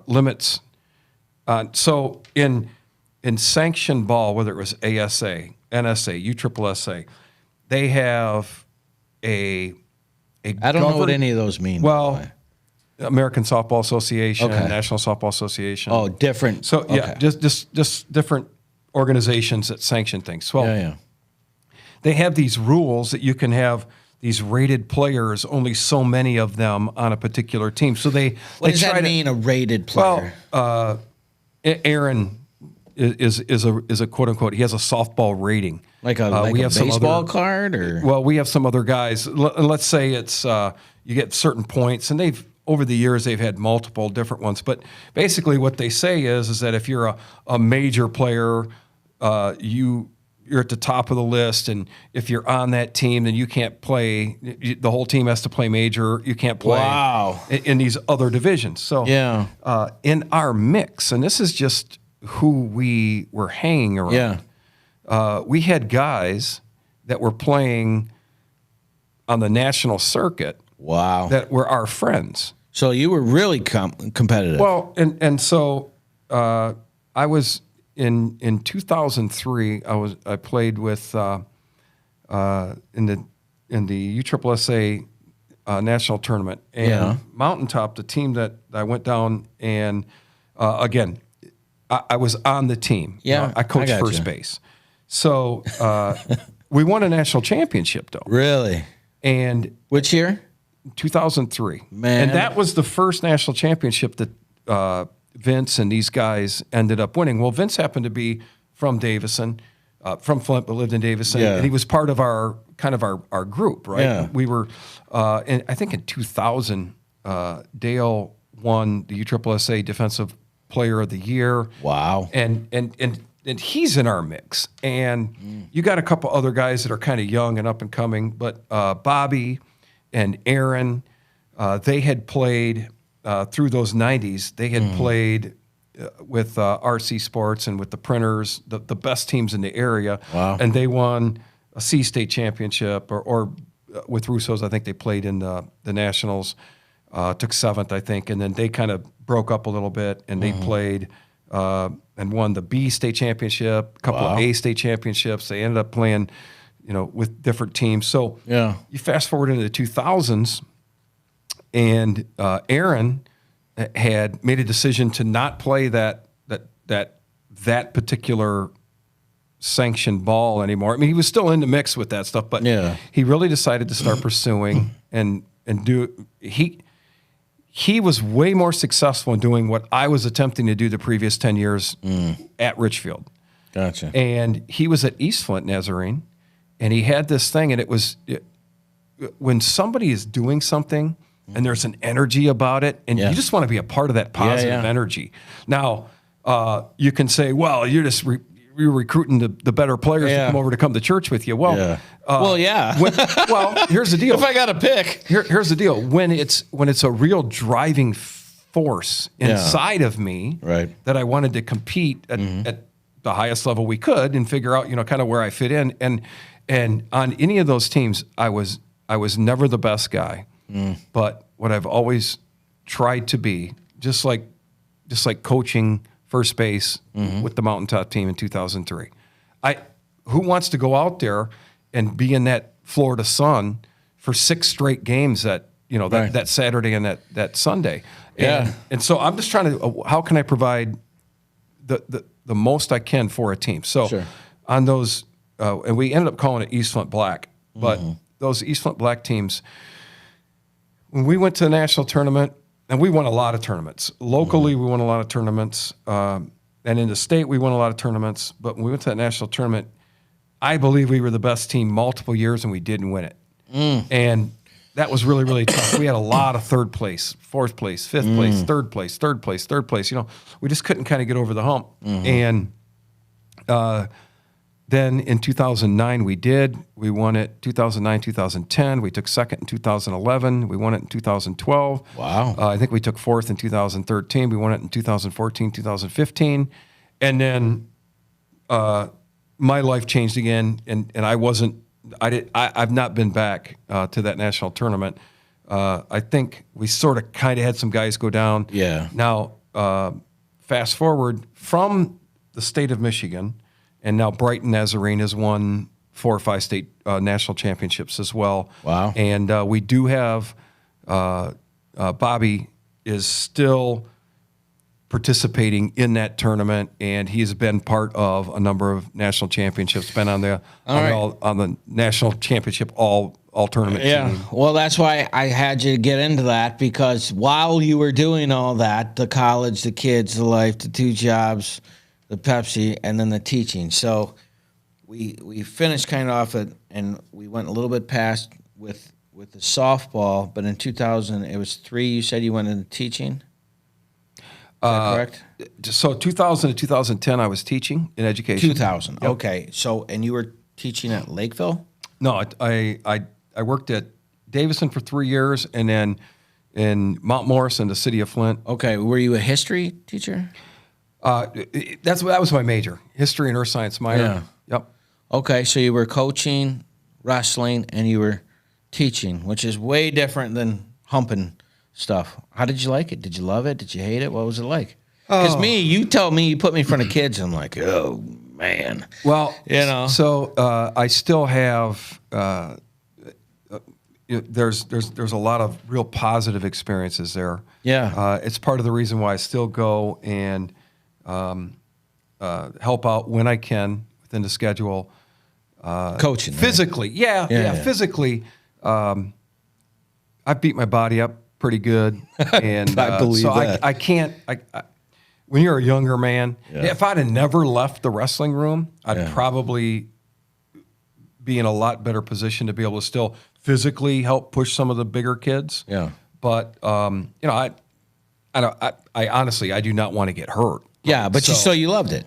limits. So in sanctioned ball, whether it was ASA, NSA, USSSA, they have a I don't know what any of those mean. Well, American Softball Association, National Softball Association. Oh, different. So just different organizations that sanction things. So they have these rules that you can have these rated players, only so many of them on a particular team. So what does that mean, a rated player? Well, Aaron is a quote unquote. He has a softball rating, like a baseball card, or we have some other guys. Let's say it's you get certain points, and over the years they've had multiple different ones. But basically, what they say is that if you're a major player, you're at the top of the list, and if you're on that team, then you can't play. The whole team has to play major. You can't play in these other divisions. So in our mix, and this is just who we were hanging around, we had guys that were playing on the national circuit that were our friends. So you were really competitive. Well, and so I was... In 2003, I played with in the USSSA national tournament, and Mountaintop, the team that I went down, and again, I was on the team. I coached first base, so we won a national championship though. Really? And which year? 2003. Man, and that was the first national championship that Vince and these guys ended up winning. Well, Vince happened to be from Davison, from Flint, but lived in Davison, and he was part of our group, right? Yeah. We were, and I think in 2000, Dale won the USSSA Defensive Player of the Year. Wow! And he's in our mix, and you got a couple other guys that are kind of young and up and coming, but Bobby and Aaron, they had played. Through those 90s, they had played with RC Sports and with the Printers, the best teams in the area. Wow. And they won a C-State championship, or with Russo's, I think they played in the Nationals, took 7th, I think, and then they kind of broke up a little bit, and they played and won the B-State championship, a couple of A-State championships. They ended up playing with different teams. So Yeah. you fast forward into the 2000s, and Aaron had made a decision to not play that particular sanctioned ball anymore. I mean, he was still in the mix with that stuff, but he really decided to start pursuing and do. He was way more successful in doing what I was attempting to do the previous 10 years at Richfield. Gotcha. And he was at East Flint Nazarene, and he had this thing, and when somebody is doing something and there's an energy about it, and you just want to be a part of that positive energy. Now, you can say, well, you're recruiting the better players to come to church with you. Well, here's the deal. If I got to pick, here's the deal. When it's a real driving force inside of me that I wanted to compete at the highest level we could and figure out, kind of where I fit in. And on any of those teams, I was never the best guy, but what I've always tried to be, just like coaching first base with the Mountaintop team in 2003. Who wants to go out there and be in that Florida sun for 6 straight games that Saturday and that Sunday? And so I'm just trying to, how can I provide the most I can for a team? So on those, and we ended up calling it East Flint Black, but those East Flint Black teams, when we went to the national tournament, and we won a lot of tournaments. Locally, we won a lot of tournaments. And in the state, we won a lot of tournaments. But when we went to that national tournament, I believe we were the best team multiple years, and we didn't win it. And that was really, really tough. We had a lot of third place, fourth place, fifth place, third place, third place, third place. We just couldn't kind of get over the hump. And then in 2009, we did. We won it 2009, 2010. We took second in 2011. We won it in 2012. Wow. I think we took fourth in 2013. We won it in 2014, 2015. And then my life changed again, and I've not been back to that national tournament. I think we sort of kind of had some guys go down. Yeah. Now, fast forward from the state of Michigan, and now Brighton Nazarene has won 4 or 5 state national championships as well. Wow. And we do have Bobby is still participating in that tournament, and he's been part of a number of national championships, been on the national championship all tournament team. Well, that's why I had you get into that, because while you were doing all that, the college, the kids, the life, the 2 jobs, the Pepsi, and then the teaching. So we finished kind of off it, and we went a little bit past with the softball, but in 2000, it was 3, you said you went into teaching? Is that correct? So 2000 to 2010, I was teaching in education. 2000, yep. Okay. So, and you were teaching at Lakeville? No, I worked at Davison for 3 years, and then in Mount Morris in the city of Flint. Okay. Were you a history teacher? That was my major, history and earth science minor. Yeah. Yep. Okay, so you were coaching, wrestling, and you were teaching, which is way different than humping stuff. How did you like it? Did you love it? Did you hate it? What was it like? Because you tell me, you put me in front of kids, and I'm like, oh, man. Well, So I still have, there's a lot of real positive experiences there. Yeah. It's part of the reason why I still go and help out when I can within the schedule. Coaching. Physically. Right? Yeah. Physically, I beat my body up pretty good. And I believe so that. I can't, when you're a younger man, if I'd have never left the wrestling room, I'd probably be in a lot better position to be able to still physically help push some of the bigger kids. Yeah. But, I honestly, I do not want to get hurt. Yeah, but you loved it.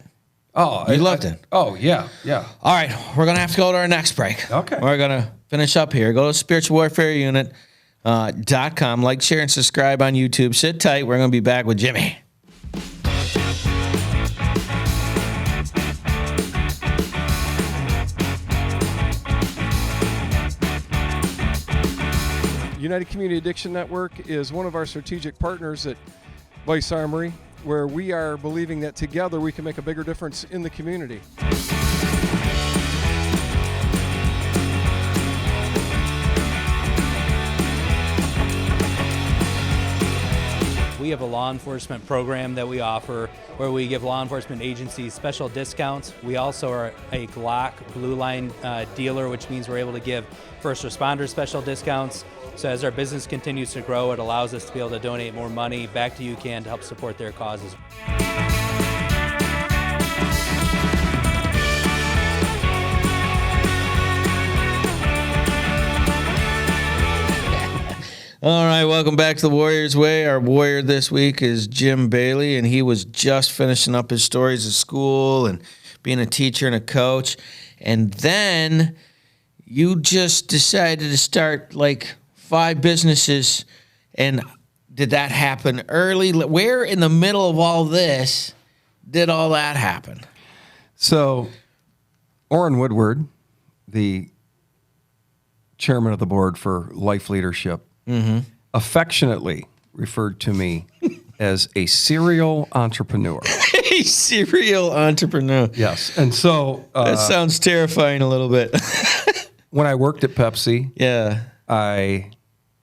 Oh, you loved it. Oh, yeah. All right, we're going to have to go to our next break. Okay. We're going to finish up here. Go to spiritualwarfareuNit.com. Like, share, and subscribe on YouTube. Sit tight. We're going to be back with Jimmy. United Community Addiction Network is one of our strategic partners at Vice Armory, where we are believing that together we can make a bigger difference in the community. have a law enforcement program that we offer where we give law enforcement agencies special discounts. We also are a Glock Blue Line dealer, which means we're able to give first responders special discounts. So as our business continues to grow, it allows us to be able to donate more money back to UCAN to help support their causes. All right, welcome back to the Warriors Way. Our warrior this week is Jim Bailey, and he was just finishing up his stories of school and being a teacher and a coach. And then you just decided to start like 5 businesses. And did that happen early? Where in the middle of all this did all that happen? So, Orrin Woodward, the chairman of the board for Life Leadership, affectionately referred to me as a serial entrepreneur. A serial entrepreneur. Yes. And so that sounds terrifying a little bit. when I worked at Pepsi, I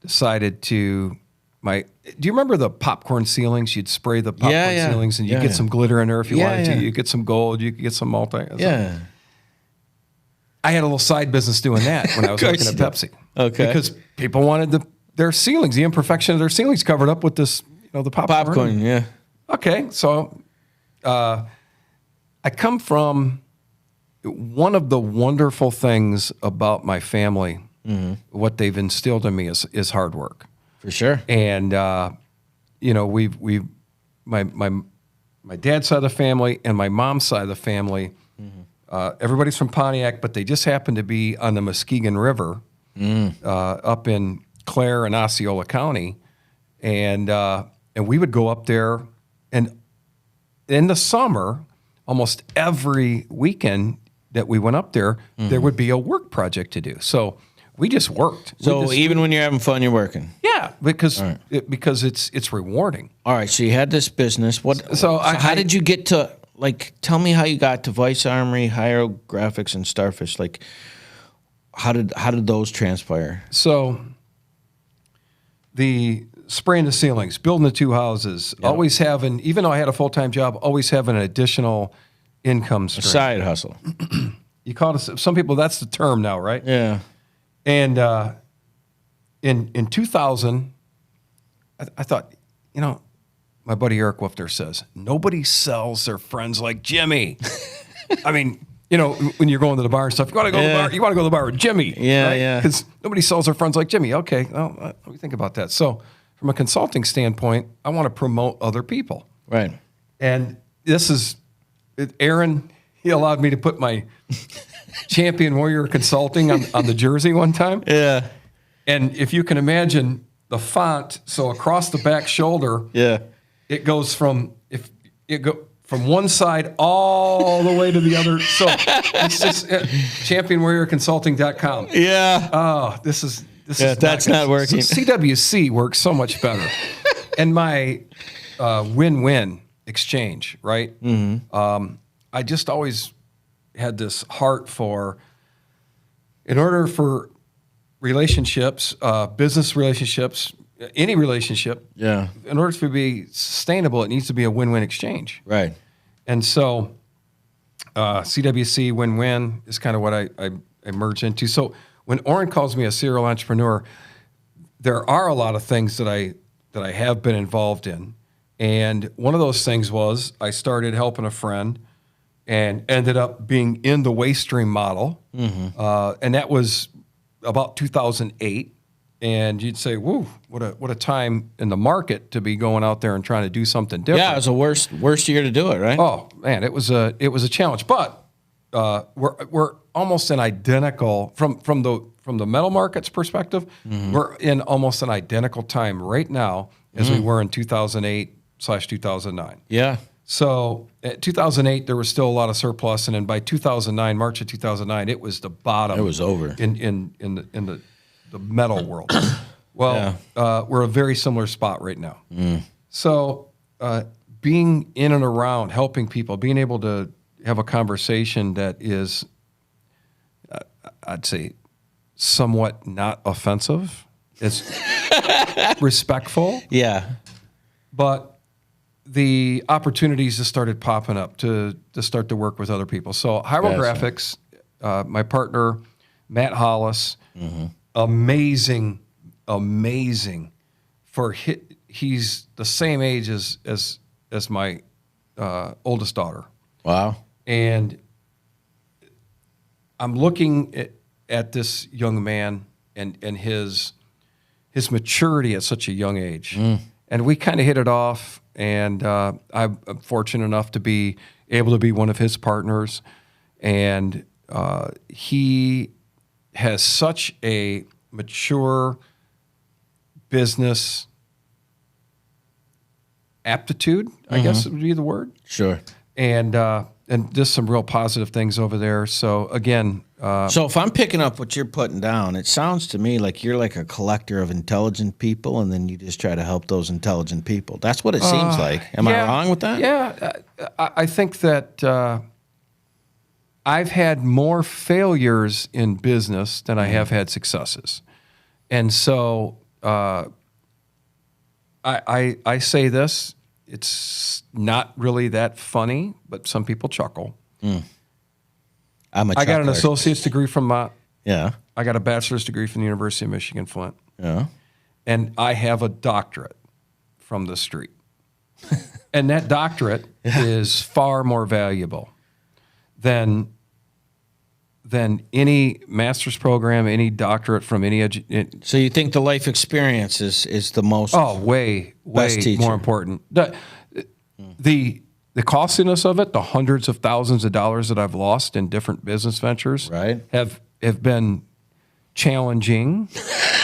decided to do you remember the popcorn ceilings? You'd spray the popcorn ceilings and you get some glitter in there if you wanted to. You get some gold, you could get some multi. Yeah. I had a little side business doing that when I was working at Pepsi. Okay. Because people wanted their ceilings, the imperfection of their ceilings covered up with this, the popcorn. Popcorn, yeah. Okay, so I come from one of the wonderful things about my family, what they've instilled in me is hard work. For sure. And, my dad's side of the family and my mom's side of the family, everybody's from Pontiac, but they just happen to be on the Muskegon River up in Clare and Osceola County. And we would go up there, and in the summer, almost every weekend that we went up there, there would be a work project to do. So we just worked. So even when you're having fun, you're working? Yeah, because it's rewarding. All right, so you had this business. How did you get to, tell me how you got to Vice Armory, Hierographics, and Starfish. How did those transpire? So the spraying the ceilings, building the 2 houses, always having, even though I had a full-time job, always having an additional income stream. A side hustle. You call it, some people, that's the term now, right? Yeah. And in 2000, I thought, my buddy Eric Wolfter says, nobody sells their friends like Jimmy. I mean, when you're going to the bar and stuff, you want to go to the bar. You want to go to the bar with Jimmy, yeah, because nobody sells their friends like Jimmy. Okay, well, let me think about that. So, from a consulting standpoint, I want to promote other people, right? And this is Aaron. He allowed me to put my Champion Warrior Consulting on the jersey one time. Yeah, and if you can imagine the font, so across the back shoulder, it goes from one side all the way to the other. So it's just championwarriorconsulting.com. Yeah. Oh, this is that's not working. So CWC works so much better. And my win-win exchange, right? I just always had this heart for, in order for relationships, business relationships, any relationship, in order to be sustainable, it needs to be a win-win exchange. Right. And so CWC win-win is kind of what I merge into. So when Orrin calls me a serial entrepreneur, there are a lot of things that I have been involved in. And one of those things was I started helping a friend and ended up being in the waste stream model. And that was about 2008. And you'd say, "Woo, what a time in the market to be going out there and trying to do something different." Yeah, it was the worst year to do it, right? Oh man, it was a challenge. But we're almost an identical from the metal markets perspective. We're in almost an identical time right now as we were in 2008/2009. Yeah. So at 2008 there was still a lot of surplus, and then by 2009, March of 2009, it was the bottom. It was over in the metal world. Well, we're a very similar spot right now. So being in and around, helping people, being able to have a conversation that is, I'd say, somewhat not offensive, it's respectful. Yeah. but the opportunities just started popping up to start to work with other people. So Hyrographics, my partner, Matt Hollis, amazing for he's the same age as my oldest daughter. Wow. And I'm looking at this young man and his maturity at such a young age. And we kind of hit it off, and I'm fortunate enough to be able to be one of his partners. And he has such a mature business aptitude, I guess would be the word. Sure. And just some real positive things over there. So again, so if I'm picking up what you're putting down, it sounds to me like you're like a collector of intelligent people, and then you just try to help those intelligent people. That's what it seems like. Am I wrong with that? Yeah, I think that I've had more failures in business than I have had successes, and so I say this. It's not really that funny, but some people chuckle. I got an associate's degree from Yeah. I got a bachelor's degree from the University of Michigan, Flint. Yeah. And I have a doctorate from the street. And that doctorate is far more valuable than any master's program, any doctorate from any So you think the life experience is the most way teacher. more important. The costliness of it, the hundreds of thousands of dollars that I've lost in different business ventures, Right. have been challenging.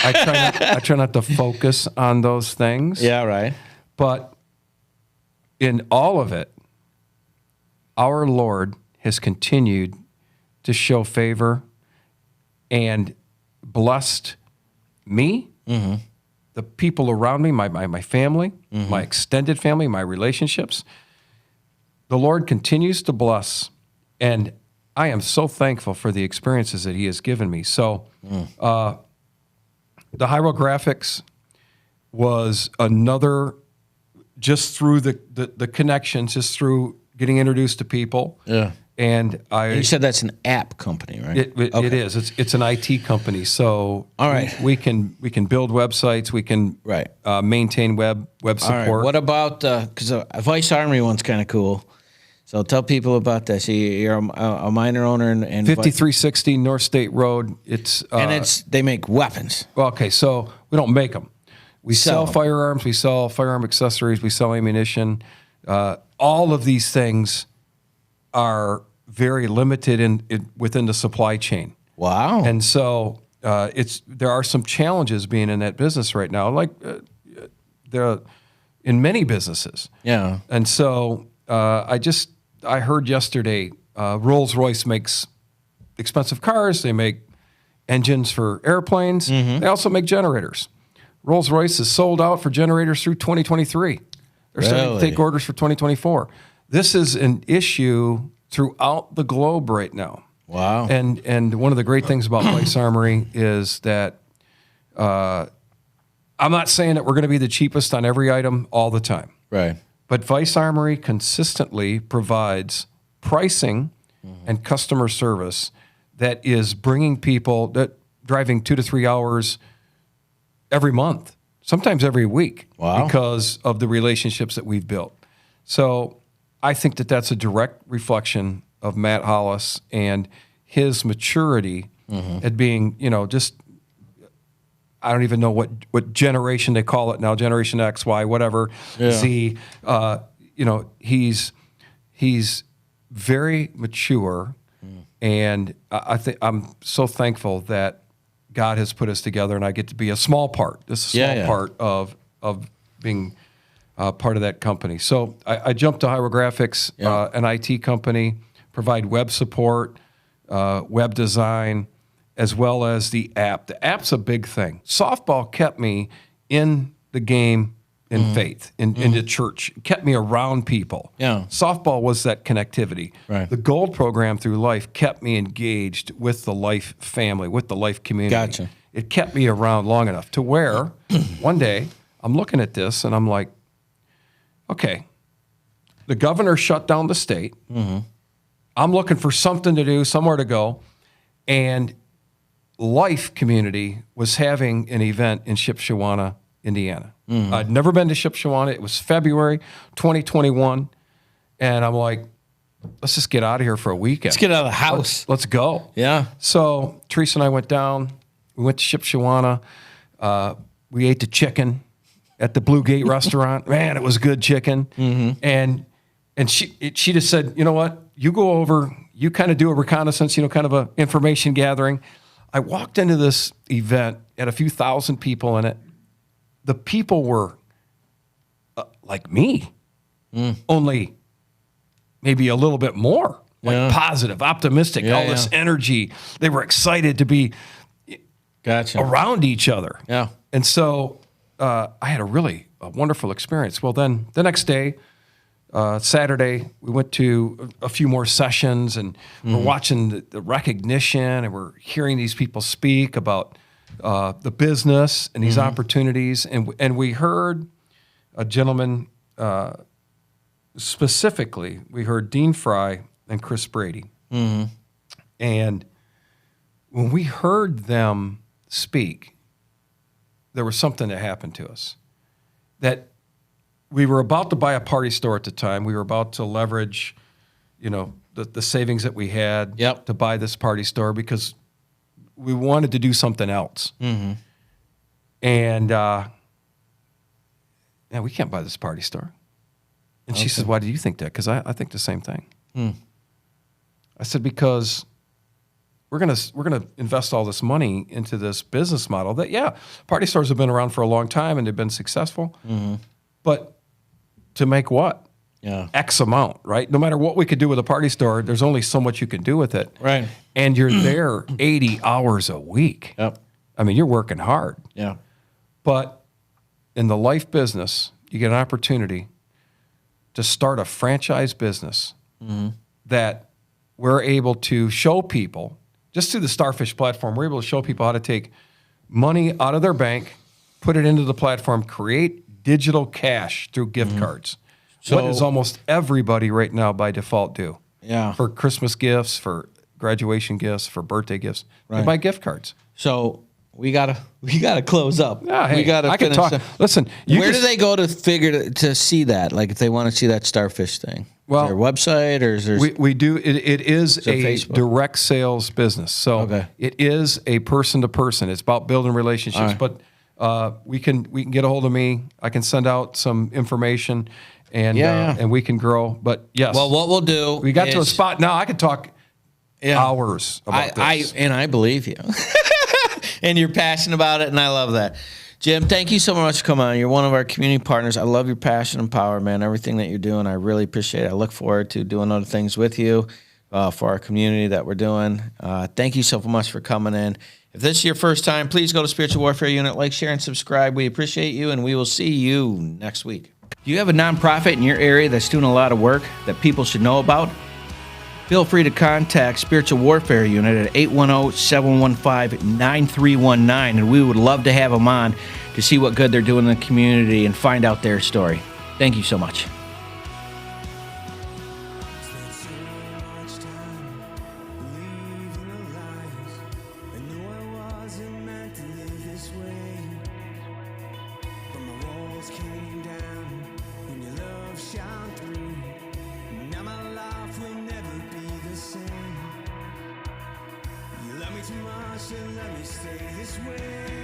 I try not to focus on those things. Yeah, right. But in all of it, our Lord has continued to show favor and blessed me, the people around me, my family, my extended family, my relationships. The Lord continues to bless, and I am so thankful for the experiences that He has given me. So the Hyrographics was another, just through the connections, just through getting introduced to people. Yeah. And You said that's an app company, right? It is. It's an IT company. So all right, we can build websites. We can maintain web support. All right. What about because Vice Armory one's kind of cool. So tell people about that. So you're a minor owner in 5360 North State Road. And they make weapons. Okay, so we don't make them. We sell 'em. firearms. We sell firearm accessories. We sell ammunition. All of these things are very limited within the supply chain. Wow. And so there are some challenges being in that business right now, like there are in many businesses. Yeah. And so I heard yesterday Rolls-Royce makes expensive cars. They make engines for airplanes. They also make generators. Rolls-Royce is sold out for generators through 2023. They're starting to take orders for 2024. This is an issue throughout the globe right now. Wow. And one of the great things about Vice Armory is that I'm not saying that we're going to be the cheapest on every item all the time. Right. But Vice Armory consistently provides pricing and customer service that is bringing people that driving 2 to 3 hours every month, sometimes every week, because of the relationships that we've built. So I think that that's a direct reflection of Matt Hollis and his maturity at being, just, I don't even know what generation they call it now, Generation X, Y, whatever, Z. He's very mature, and I think I'm so thankful that God has put us together, and I get to be a small part. This is a small part of being part of that company. So I jumped to Hyrographics, an IT company, provide web support, web design, as well as the app. The app's a big thing. Softball kept me in the game in faith, in the church. It kept me around people. Yeah. Softball was that connectivity. Right. The Gold program through Life kept me engaged with the Life family, with the Life community. Gotcha. It kept me around long enough to where one day I'm looking at this and I'm like, okay, the governor shut down the state. Mm-hmm. I'm looking for something to do, somewhere to go. And Life Community was having an event in Shipshewana, Indiana. Mm-hmm. I'd never been to Shipshewana. It was February 2021. And I'm like, let's just get out of here for a weekend. Let's get out of the house. Let's go. Yeah. So Teresa and I went down. We went to Shipshewana. We ate the chicken at the Blue Gate restaurant. Man, it was good chicken. Mm-hmm. And she just said, you know what? You go over, you kind of do a reconnaissance, kind of a information gathering. I walked into this event, had a few thousand people in it. The people were like me, only maybe a little bit more, like positive, optimistic, all this energy. They were excited to be around each other. Yeah. And so I had a wonderful experience. Well, then the next day, Saturday, we went to a few more sessions, and we're watching the recognition, and we're hearing these people speak about the business and these opportunities. And we heard a gentleman, specifically, we heard Dean Fry and Chris Brady. Mm-hmm. And when we heard them speak, there was something that happened to us. That we were about to buy a party store at the time. We were about to leverage, the savings that we had to buy this party store because we wanted to do something else. Mm-hmm. And we can't buy this party store. And she said, why do you think that? Because I think the same thing. Mm. I said, because we're gonna invest all this money into this business model that, party stores have been around for a long time and they've been successful. Mm-hmm. But to make what? Yeah. X amount, right? No matter what we could do with a party store, there's only so much you can do with it. Right. And you're there 80 hours a week. Yep. I mean, you're working hard. Yeah. But in the life business, you get an opportunity to start a franchise business that we're able to show people, just through the Starfish platform, we're able to show people how to take money out of their bank, put it into the platform, create digital cash through gift cards. So, what does almost everybody right now by default do? Yeah. For Christmas gifts, for graduation gifts, for birthday gifts, they buy gift cards. So we gotta close up. Yeah, hey, we gotta. I can talk. Listen, where do they go to see that? Like, if they want to see that Starfish thing, is there a website or is there? We do. It is a Facebook? direct sales business. So it is a person to person. It's about building relationships. But we can get a hold of me. I can send out some information, and we can grow. But yes. Well, what we'll do, we got to a spot now. I could talk hours about this. I believe you, and you're passionate about it, and I love that. Jim, thank you so much for coming on. You're one of our community partners. I love your passion and power, man. Everything that you're doing, I really appreciate it. I look forward to doing other things with you for our community that we're doing. Thank you so much for coming in. If this is your first time, please go to Spiritual Warfare Unit, like, share, and subscribe. We appreciate you, and we will see you next week. Do you have a nonprofit in your area that's doing a lot of work that people should know about? Feel free to contact Spiritual Warfare Unit at 810-715-9319, and we would love to have them on to see what good they're doing in the community and find out their story. Thank you so much. Too much and let me stay this way.